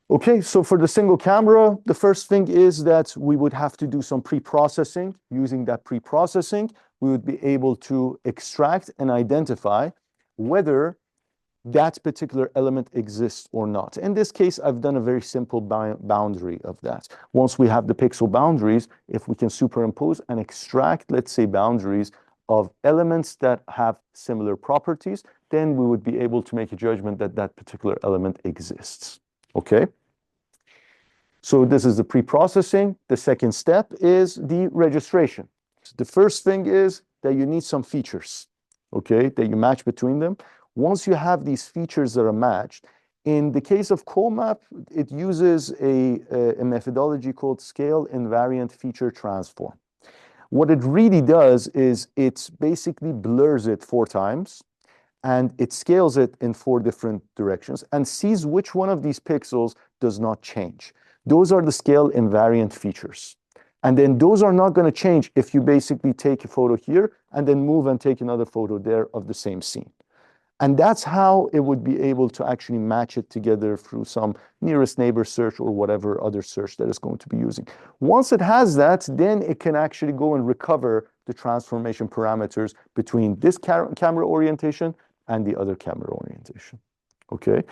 Okay, so for the single camera, the first thing is that we would have to do some pre-processing. Using that pre-processing, we would be able to extract and identify whether that particular element exists or not. In this case, I've done a very simple boundary of that. Once we have the pixel boundaries, if we can superimpose and extract, let's say, boundaries of elements that have similar properties, then we would be able to make a judgment that that particular element exists. Okay? So this is the pre-processing. The second step is the registration. The first thing is that you need some features, okay, that you match between them. Once you have these features that are matched, in the case of Colmap, it uses a methodology called scale invariant feature transform. What it really does is it basically blurs it 4 times, and it scales it in 4 different directions and sees which one of these pixels does not change. Those are the scale invariant features. And then those are not going to change if you basically take a photo here and then move and take another photo there of the same scene. And that's how it would be able to actually match it together through some nearest neighbor search or whatever other search that it's going to be using. Once it has that, then it can actually go and recover the transformation parameters between this camera orientation and the other camera orientation. Okay?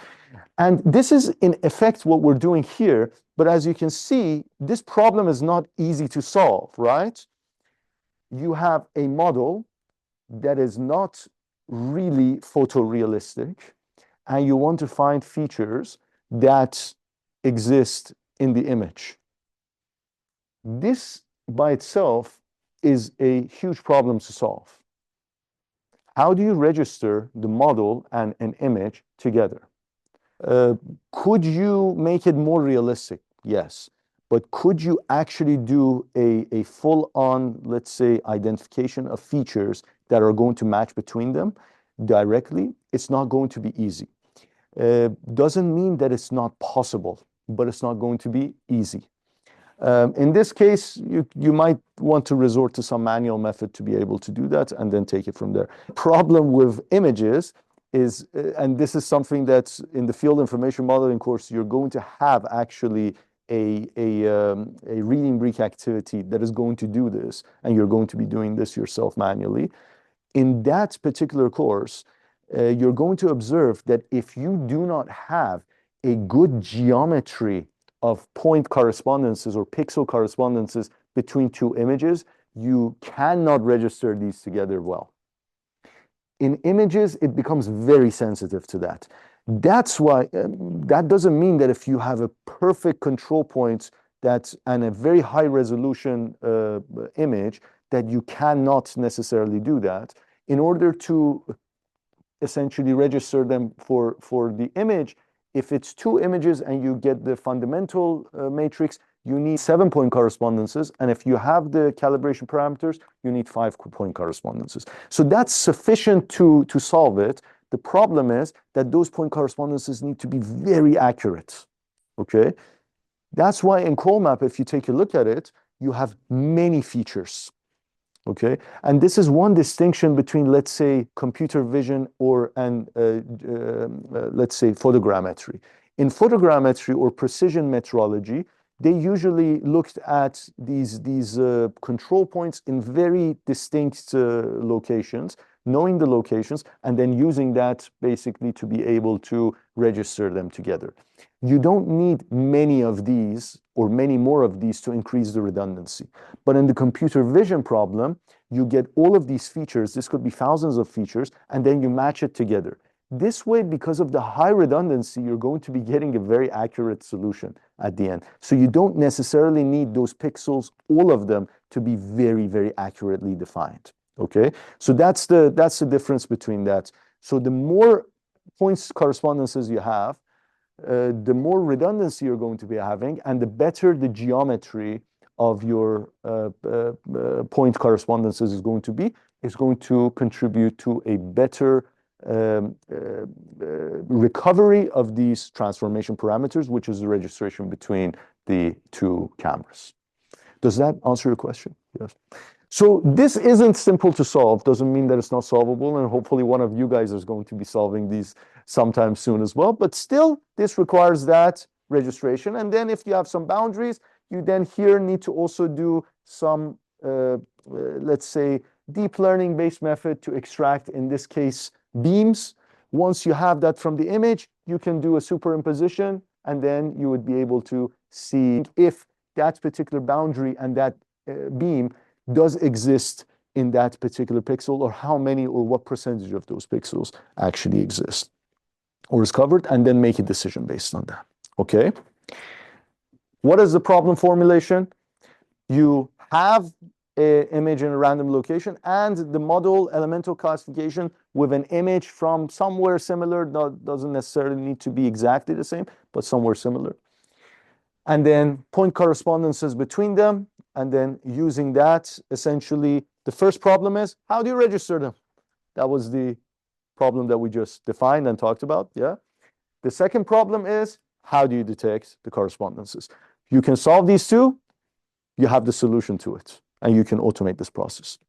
And this is in effect what we're doing here. But as you can see, this problem is not easy to solve, right? You have a model that is not really photorealistic, and you want to find features that exist in the image. This by itself is a huge problem to solve. How do you register the model and an image together? Could you make it more realistic? Yes. But could you actually do a full-on, let's say, identification of features that are going to match between them directly? It's not going to be easy. Doesn't mean that it's not possible, but it's not going to be easy. In this case, you might want to resort to some manual method to be able to do that and then take it from there. Problem with images is, and this is something that's in the field information modeling course, you're going to have actually a reading break activity that is going to do this, and you're going to be doing this yourself manually. In that particular course, you're going to observe that if you do not have a good geometry of point correspondences or pixel correspondences between 2 images, you cannot register these together well. In images, it becomes very sensitive to that. That's why that doesn't mean that if you have a perfect control point and a very high resolution image, that you cannot necessarily do that. In order to essentially register them for the image, if it's 2 images and you get the fundamental matrix, you need 7-point correspondences. And if you have the calibration parameters, you need 5-point correspondences. So that's sufficient to solve it. The problem is that those point correspondences need to be very accurate, okay? That's why in Colmap, if you take a look at it, you have many features, okay? And this is one distinction between, let's say, computer vision and let's say, photogrammetry. In photogrammetry or precision metrology, they usually looked at these control points in very distinct locations, knowing the locations, and then using that basically to be able to register them together. You don't need many of these or many more of these to increase the redundancy. But in the computer vision problem, you get all of these features, this could be thousands of features, and then you match it together. This way, because of the high redundancy, you're going to be getting a very accurate solution at the end. So you don't necessarily need those pixels, all of them, to be very, very accurately defined. Okay, so that's the difference between that. So the more points correspondences you have, the more redundancy you're going to be having, and the better the geometry of your point correspondences is going to be. It's going to contribute to a better recovery of these transformation parameters, which is the registration between the 2 cameras. Does that answer your question? Yes. So this isn't simple to solve, doesn't mean that it's not solvable, and hopefully one of you guys is going to be solving these sometime soon as well. But still, this requires that registration. And then if you have some boundaries, you then here need to also do some, let's say, deep learning based method to extract, in this case, beams. Once you have that from the image, you can do a superimposition, and then you would be able to see if that particular boundary and that beam does exist in that particular pixel, or how many or what percentage of those pixels actually exist or is covered, and then make a decision based on that. Okay. What is the problem formulation? You have an image in a random location and the model elemental classification with an image from somewhere similar, doesn't necessarily need to be exactly the same, but somewhere similar. And then point correspondences between them. And then using that, essentially, the first problem is, how do you register them? That was the problem that we just defined and talked about, yeah? The second problem is, how do you detect the correspondences? You can solve these two, you have the solution to it, and you can automate this process.